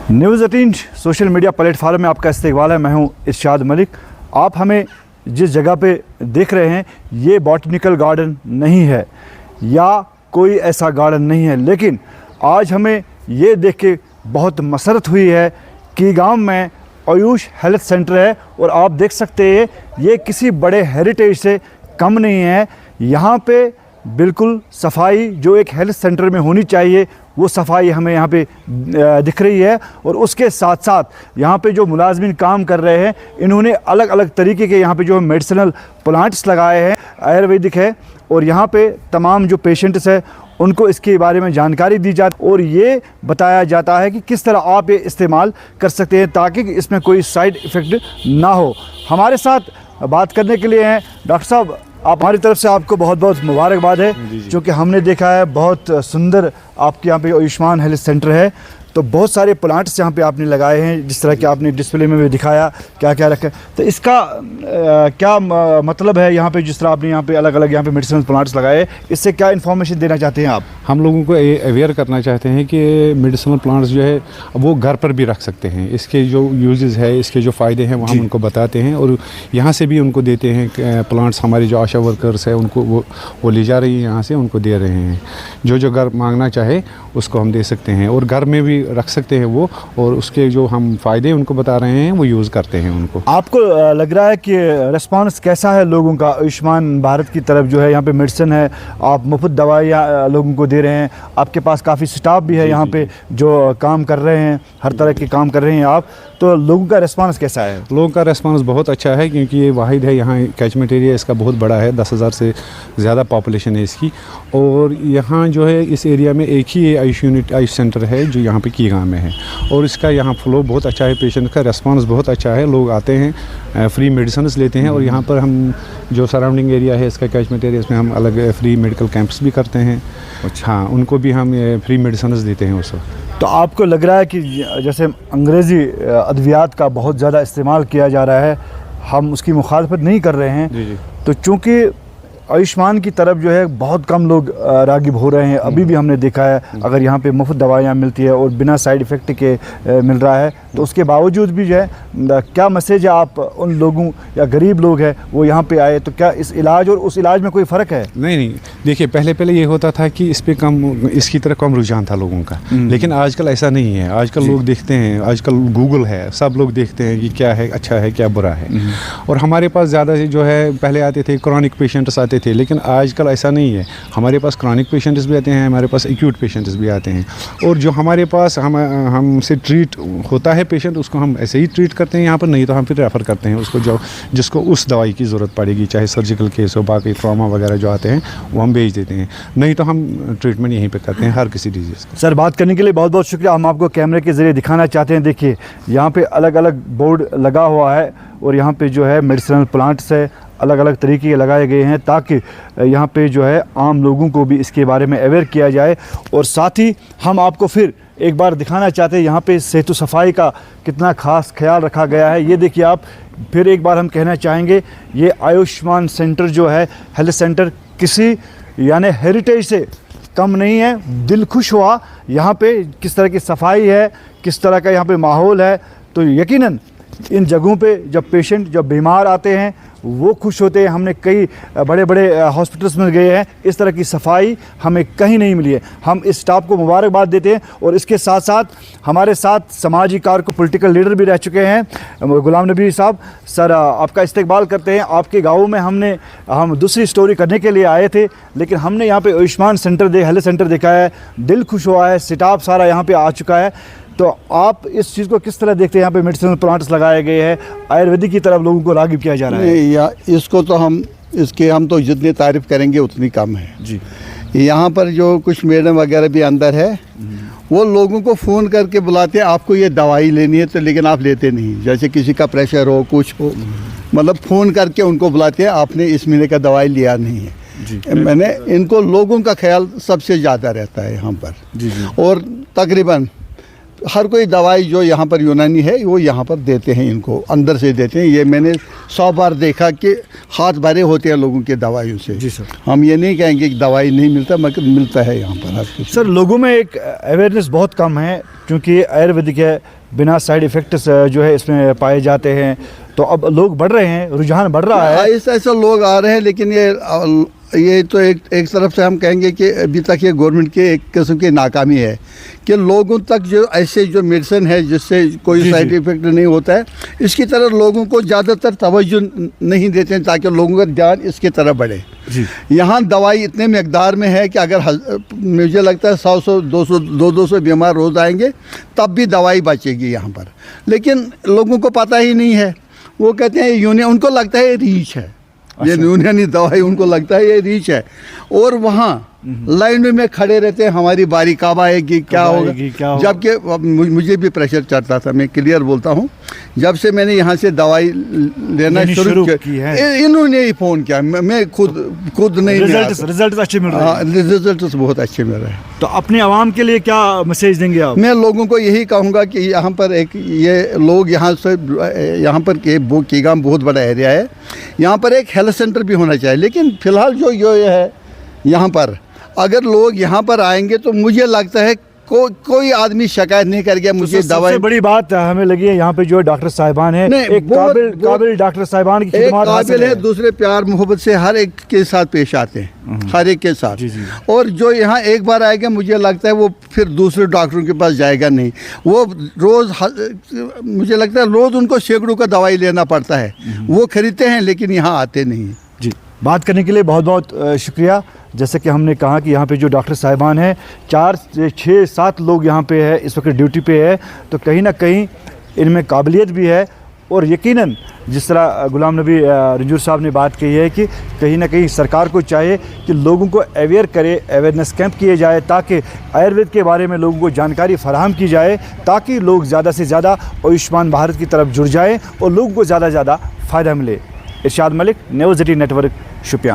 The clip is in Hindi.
न्यूज़ 18 सोशल मीडिया प्लेटफार्म में आपका इस्तकबाल है। मैं हूं इरशाद मलिक। आप हमें जिस जगह पे देख रहे हैं ये बॉटनिकल गार्डन नहीं है या कोई ऐसा गार्डन नहीं है, लेकिन आज हमें ये देख के बहुत मसरत हुई है कि गांव में आयुष हेल्थ सेंटर है और आप देख सकते हैं ये किसी बड़े हेरिटेज से कम नहीं है। यहाँ पे बिल्कुल सफाई जो एक हेल्थ सेंटर में होनी चाहिए वो सफाई हमें यहाँ पे दिख रही है। और उसके साथ साथ यहाँ पे जो मुलाजमीन काम कर रहे हैं इन्होंने अलग अलग तरीके के यहाँ पे जो मेडिसिनल प्लांट्स लगाए हैं, आयुर्वेदिक है, और यहाँ पे तमाम जो पेशेंट्स है उनको इसके बारे में जानकारी दी जाती और ये बताया जाता है कि किस तरह आप ये इस्तेमाल कर सकते हैं ताकि इसमें कोई साइड इफ़ेक्ट ना हो। हमारे साथ बात करने के लिए हैं डॉक्टर साहब। आप हमारी तरफ से आपको बहुत बहुत मुबारकबाद है, क्योंकि हमने देखा है बहुत सुंदर आपके यहाँ पे आयुष्मान हेल्थ सेंटर है, तो बहुत सारे प्लांट्स यहाँ पे आपने लगाए हैं, जिस तरह के आपने डिस्प्ले में भी दिखाया क्या क्या रखा है। तो इसका क्या मतलब है यहाँ पे जिस तरह आपने यहाँ पे अलग अलग यहाँ पे मेडिसिनल प्लांट्स लगाए, इससे क्या इन्फॉर्मेशन देना चाहते हैं आप? हम लोगों को अवेयर करना चाहते हैं कि मेडिसिनल प्लांट्स जो है वो घर पर भी रख सकते हैं। इसके जो यूजेस है, इसके जो फ़ायदे हैं वो हम उनको बताते हैं और यहाँ से भी उनको देते हैं। प्लांट्स हमारी जो आशा वर्कर्स है उनको वो ले जा रही है, यहाँ से उनको दे रहे हैं। जो घर मांगना चाहे उसको हम दे सकते हैं और घर में भी रख सकते हैं वो, और उसके जो हम फ़ायदे उनको बता रहे हैं वो यूज़ करते हैं उनको। आपको लग रहा है कि रिस्पांस कैसा है लोगों का आयुष्मान भारत की तरफ? जो है यहाँ पे मेडिसिन है, आप मुफ्त दवाइयाँ लोगों को दे रहे हैं, आपके पास काफ़ी स्टाफ भी है यहाँ पे जो काम कर रहे हैं, हर तरह के काम कर रहे हैं आप, तो लोगों का रिस्पांस कैसा है? लोगों का रिस्पांस बहुत अच्छा है, क्योंकि ये वाहिद है यहाँ कैचमेंट एरिया इसका बहुत बड़ा है, 10,000 से ज़्यादा पॉपुलेशन है इसकी। और यहाँ जो है इस एरिया में एक ही आयुष सेंटर है जो यहाँ पे कीगांव में है, और इसका यहाँ फ्लो बहुत अच्छा है, पेशेंट का रिस्पांस बहुत अच्छा है। लोग आते हैं, फ्री मेडिसिन लेते हैं, और यहाँ पर हम जो सराउंडिंग एरिया है इसका कैचमेंट एरिया, इसमें हम अलग फ्री मेडिकल कैंप्स भी करते हैं। अच्छा, हाँ, उनको भी हम फ्री मेडिसिन देते हैं उस वक्त। तो आपको लग रहा है कि जैसे अंग्रेज़ी अद्वियात का बहुत ज़्यादा इस्तेमाल किया जा रहा है, हम उसकी मुखालफत नहीं कर रहे हैं, जी। तो चूँकि आयुष्मान की तरफ जो है बहुत कम लोग राग़िब हो रहे हैं, अभी भी हमने देखा है अगर यहाँ पे मुफ्त दवाइयाँ मिलती है और बिना साइड इफ़ेक्ट के मिल रहा है, तो उसके बावजूद भी जो है क्या मैसेज है आप उन लोगों या गरीब लोग हैं वो यहाँ पे आए, तो क्या इस इलाज और उस इलाज में कोई फ़र्क है? नहीं, देखिए पहले ये होता था कि इस पे कम, इसकी तरफ कम रुझान था लोगों का, लेकिन आजकल ऐसा नहीं है। आजकल लोग देखते हैं, आजकल गूगल है, सब लोग देखते हैं कि क्या है अच्छा है क्या बुरा है। और हमारे पास ज़्यादा जो है पहले आते थे क्रॉनिक पेशेंट्स आते थे, लेकिन आजकल ऐसा नहीं है। हमारे पास क्रॉनिक पेशेंट्स भी आते हैं, हमारे पास एक्यूट पेशेंट्स भी आते हैं, और जो हमारे पास हमसे ट्रीट होता है पेशेंट उसको हम ऐसे ही ट्रीट करते हैं यहाँ पर, नहीं तो हम फिर रेफ़र करते हैं उसको जो जिसको उस दवाई की ज़रूरत पड़ेगी, चाहे सर्जिकल केस हो, बाकी ट्रॉमा वगैरह जो आते हैं वो हम भेज देते हैं, नहीं तो हम ट्रीटमेंट यहीं पे करते हैं हर किसी डिजीज़ का। सर, बात करने के लिए बहुत बहुत शुक्रिया। हम आपको कैमरे के ज़रिए दिखाना चाहते हैं, देखिए यहाँ पे अलग अलग बोर्ड लगा हुआ है और यहाँ पे जो है मेडिसिनल प्लांट्स है, अलग अलग तरीके के लगाए गए हैं ताकि यहाँ पे जो है आम लोगों को भी इसके बारे में अवेयर किया जाए। और साथ ही हम आपको फिर एक बार दिखाना चाहते हैं यहाँ पे सेहत सफाई का कितना ख़ास ख्याल रखा गया है। ये देखिए आप, फिर एक बार हम कहना चाहेंगे ये आयुष्मान सेंटर जो है हेल्थ सेंटर किसी यानी हेरिटेज से कम नहीं है। दिल खुश हुआ यहाँ पे किस तरह की सफाई है, किस तरह का यहाँ पे माहौल है, तो यकीनन इन जगहों पे जब पेशेंट जब बीमार आते हैं वो खुश होते हैं। हमने कई बड़े बड़े हॉस्पिटल्स में गए हैं, इस तरह की सफाई हमें कहीं नहीं मिली है। हम इस स्टाफ को मुबारकबाद देते हैं। और इसके साथ साथ हमारे साथ समाजी कारकुन पॉलिटिकल लीडर भी रह चुके हैं गुलाम नबी साहब। सर, आपका इस्तकबाल करते हैं। आपके गाँव में हम दूसरी स्टोरी करने के लिए आए थे, लेकिन हमने यहाँ पर आयुष्मान सेंटर हेल्थ सेंटर देखा है, दिल खुश हुआ है, स्टाफ सारा यहाँ पर आ चुका है। तो आप इस चीज़ को किस तरह देखते हैं? यहाँ पे मेडिसिनल प्लांट्स लगाए गए हैं, आयुर्वेदिक की तरफ लोगों को राग़िब किया जा रहा है। या इसको तो हम तो जितनी तारीफ़ करेंगे उतनी कम है जी। यहाँ पर जो कुछ मैडम वगैरह भी अंदर है वो लोगों को फ़ोन करके बुलाते हैं, आपको ये दवाई लेनी है, तो लेकिन आप लेते नहीं। जैसे किसी का प्रेशर हो, कुछ हो, मतलब फ़ोन करके उनको बुलाते हैं, आपने इस महीने का दवाई लिया नहीं है जी। मैंने इनको लोगों का ख्याल सबसे ज़्यादा रहता है यहाँ पर जी। और तकरीबन हर कोई दवाई जो यहाँ पर यूनानी है वो यहाँ पर देते हैं, इनको अंदर से देते हैं। ये मैंने 100 बार देखा कि हाथ भरे होते हैं लोगों के दवाइयों से। जी सर। हम ये नहीं कहेंगे कि दवाई नहीं मिलता, मगर मिलता है यहाँ पर हर कुछ। सर लोगों में एक अवेयरनेस बहुत कम है, क्योंकि आयुर्वेदिक है, बिना साइड इफ़ेक्ट्स जो है इसमें पाए जाते हैं, तो अब लोग बढ़ रहे हैं, रुझान बढ़ रहा है। ऐसे लोग आ रहे हैं, लेकिन ये तो एक तरफ से हम कहेंगे कि अभी तक ये गवर्नमेंट की एक किस्म की नाकामी है कि लोगों तक जो ऐसे जो मेडिसिन है जिससे कोई साइड इफ़ेक्ट नहीं होता है, इसकी तरफ लोगों को ज़्यादातर तवज्जो नहीं देते हैं ताकि लोगों का ध्यान इसकी तरफ बढ़े। जी। यहाँ दवाई इतने मकदार में है कि अगर मुझे लगता है 100 200 बीमार रोज़ आएंगे तब भी दवाई बचेगी यहाँ पर, लेकिन लोगों को पता ही नहीं है। वो कहते हैं यूनियन, उनको लगता है ये रीच है। ये यूनानी दवाई उनको लगता है ये रीच है, और वहाँ लाइन में खड़े रहते हैं, हमारी बारी कब आएगी, क्या होगा। जबकि मुझे भी प्रेशर चढ़ता था, मैं क्लियर बोलता हूँ। जब से मैंने यहाँ से दवाई लेना शुरू किया, इन्होंने ही फ़ोन किया, मैं खुद नहीं। रिजल्ट अच्छे मिल रहे हैं। रिजल्ट बहुत अच्छे मिल रहे हैं। तो अपने आवाम के लिए क्या मैसेज देंगे आप? मैं लोगों को यही कहूँगा कि यहाँ पर ये लोग यहाँ पर कीगाम बहुत बड़ा एरिया है, यहाँ पर एक हेल्थ सेंटर भी होना चाहिए। लेकिन फ़िलहाल जो ये है यहाँ पर, अगर लोग यहाँ पर आएंगे तो मुझे लगता है कोई आदमी शिकायत नहीं कर गया मुझे तो दवाई। सबसे बड़ी बात हमें लगी है यहाँ पे जो डॉक्टर साहिबान है, एक काबिल डॉक्टर साहिबान की खिदमत काबिल है, दूसरे प्यार मोहब्बत से हर एक के साथ पेश आते हैं, हर एक के साथ। जी जी। और जो यहाँ एक बार आएगा मुझे लगता है वो फिर दूसरे डॉक्टरों के पास जाएगा नहीं। वो रोज़ मुझे लगता है रोज़ उनको सैकड़ों का दवाई लेना पड़ता है, वो खरीदते हैं लेकिन यहाँ आते नहीं। जी, बात करने के लिए बहुत बहुत शुक्रिया। जैसे कि हमने कहा कि यहाँ पे जो डॉक्टर साहिबान हैं, 4 6 7 लोग यहाँ पे है, इस वक्त ड्यूटी पे है, तो कहीं ना कहीं इनमें काबिलियत भी है। और यकीनन जिस तरह गुलाम नबी रंजूर साहब ने बात कही है कि कहीं ना कहीं सरकार को चाहिए कि लोगों को अवेयर करे, अवेयरनेस कैंप किए जाए, ताकि आयुर्वेद के बारे में लोगों को जानकारी फराहम की जाए, ताकि लोग ज़्यादा से ज़्यादा आयुष्मान भारत की तरफ जुड़ जाएँ और लोगों को ज़्यादा से ज़्यादा फ़ायदा मिले। इरशाद मलिक, न्यूज़ 18 नेटवर्क, शुपियाँ।